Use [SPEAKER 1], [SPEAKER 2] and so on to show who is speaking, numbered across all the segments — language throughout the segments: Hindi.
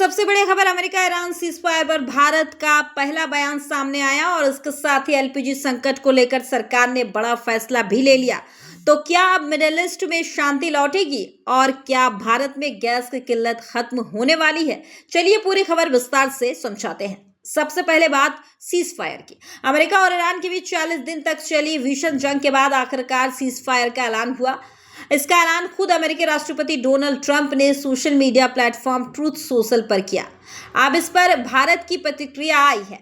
[SPEAKER 1] सबसे बड़ी खबर अमेरिका ईरान सीज़फायर पर भारत का पहला बयान सामने आया और इसके साथ ही एलपीजी संकट को लेकर सरकार ने बड़ा फैसला भी ले लिया। तो क्या अब मिडिल ईस्ट में शांति लौटेगी और क्या भारत में गैस की किल्लत खत्म होने वाली है? चलिए पूरी खबर विस्तार से समझाते हैं। सबसे पहले बात सीज़फायर की। अमेरिका और ईरान के बीच 40 दिन तक चली भीषण जंग के बाद आखिरकार सीज़फायर का ऐलान हुआ। इसका ऐलान खुद अमेरिकी राष्ट्रपति डोनाल्ड ट्रंप ने social media platform truth social पर किया। अब इस पर भारत की प्रतिक्रिया आई है।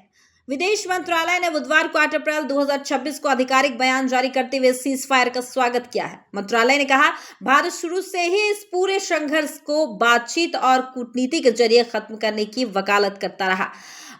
[SPEAKER 1] विदेश मंत्रालय ने बुधवार को 8 अप्रैल 2026 को आधिकारिक बयान जारी करते हुए सीज़फायर का स्वागत किया है। मंत्रालय ने कहा, भारत शुरू से ही इस पूरे संघर्ष को बातचीत और कूटनीति के जरिए खत्म करने की वकालत करता रहा।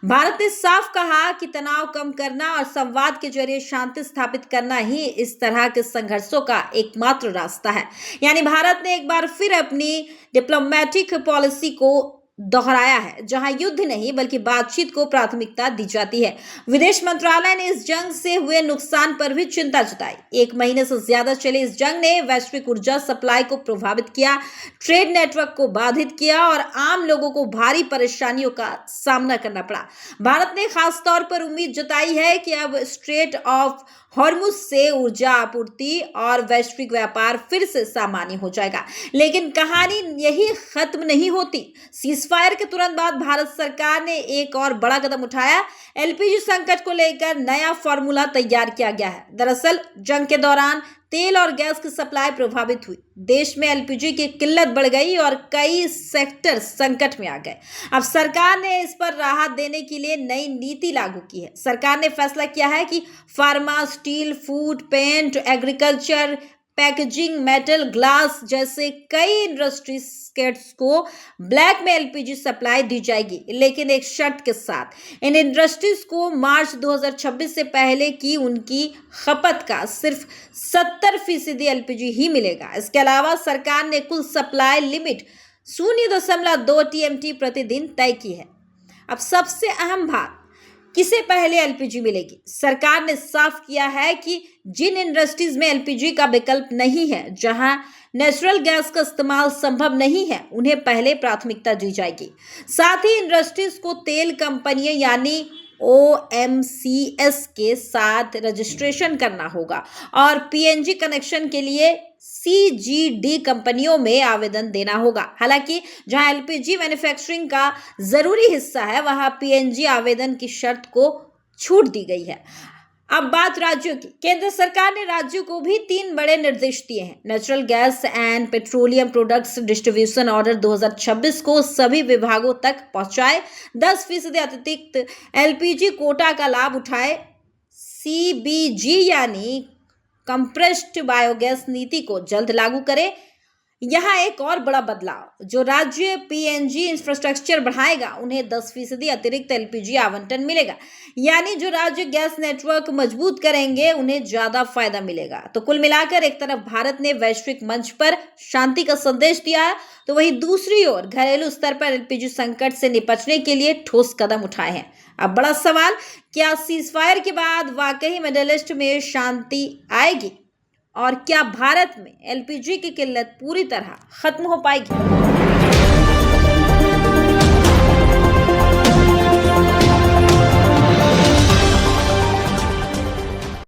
[SPEAKER 1] भारत ने साफ कहा कि तनाव कम करना और संवाद के जरिए शांति स्थापित करना ही इस तरह के संघर्षों का एकमात्र रास्ता है। यानी भारत ने एक बार फिर अपनी डिप्लोमेटिक पॉलिसी को दोहराया है, जहां युद्ध नहीं बल्कि बातचीत को प्राथमिकता दी जाती है। विदेश मंत्रालय ने इस जंग से हुए नुकसान पर भी चिंता जताई। 1 महीने से ज्यादा चले इस जंग ने वैश्विक ऊर्जा सप्लाई को प्रभावित किया, ट्रेड नेटवर्क को बाधित किया और आम लोगों को भारी परेशानियों का सामना करना पड़ा। भारत ने खास तौर पर उम्मीद जताई है कि अब स्ट्रेट ऑफ हॉर्मुज से ऊर्जा आपूर्ति और वैश्विक व्यापार फिर से सामान्य हो जाएगा। लेकिन कहानी यही खत्म नहीं होती। सीज़फायर के तुरंत बाद भारत सरकार ने एक और बड़ा कदम उठाया। एलपीजी संकट को लेकर नया फॉर्मूला तैयार किया गया है। दरअसल जंग के दौरान तेल और गैस की सप्लाई प्रभावित हुई, देश में एलपीजी की किल्लत बढ़ गई और कई सेक्टर संकट में आ गए। अब सरकार ने इस पर राहत देने के लिए नई नीति लागू की है। सरकार ने फैसला किया है कि pharma, steel, food, paint, agriculture, packaging, metal, glass जैसे कई इंडस्ट्रीज को ब्लैक में एलपीजी सप्लाई दी जाएगी, लेकिन एक शर्त के साथ। इन इंडस्ट्रीज को मार्च 2026 से पहले की उनकी खपत का सिर्फ 70% एलपीजी ही मिलेगा। इसके अलावा सरकार ने कुल सप्लाई लिमिट 0.2 टीएमटी प्रतिदिन तय की है। अब सबसे अहम बात, किसे पहले एलपीजी मिलेगी? सरकार ने साफ किया है कि जिन इंडस्ट्रीज में एलपीजी का विकल्प नहीं है, जहां नेचुरल गैस का इस्तेमाल संभव नहीं है, उन्हें पहले प्राथमिकता दी जाएगी। साथ ही इंडस्ट्रीज को तेल कंपनियां यानी ओएमसीएस के साथ रजिस्ट्रेशन करना होगा और पीएनजी कनेक्शन के लिए सीजीडी कंपनियों में आवेदन देना होगा। हालांकि जहां एलपीजी मैन्युफैक्चरिंग का जरूरी हिस्सा है, वहां पीएनजी आवेदन की शर्त को छूट दी गई है। अब बात राज्यों की। केंद्र सरकार ने राज्यों को भी 3 बड़े निर्देश दिए हैं। Natural gas and petroleum products distribution order 2026 को सभी विभागों तक पहुंचाए। 10% अतिरिक्त एलपीजी कोटा का लाभ उठाए। सीबीजी यानी कंप्रेस्ड बायोगैस नीति को जल्द लागू करें। यहाँ एक और बड़ा बदलाव, जो राज्य पीएनजी इंफ्रास्ट्रक्चर बढ़ाएगा, उन्हें 10% अतिरिक्त एलपीजी आवंटन मिलेगा। यानी जो राज्य गैस नेटवर्क मजबूत करेंगे, उन्हें ज्यादा फायदा मिलेगा। तो कुल मिलाकर एक तरफ भारत ने वैश्विक मंच पर शांति का संदेश दिया है, तो वहीं दूसरी ओर घरेलू स्तर पर एलपीजी संकट से निपटने के लिए ठोस कदम उठाए हैं। अब बड़ा सवाल, क्या सीज़फायर के बाद वाकई मिडिल ईस्ट में शांति आएगी और क्या भारत में एलपीजी की किल्लत पूरी तरह खत्म हो पाएगी?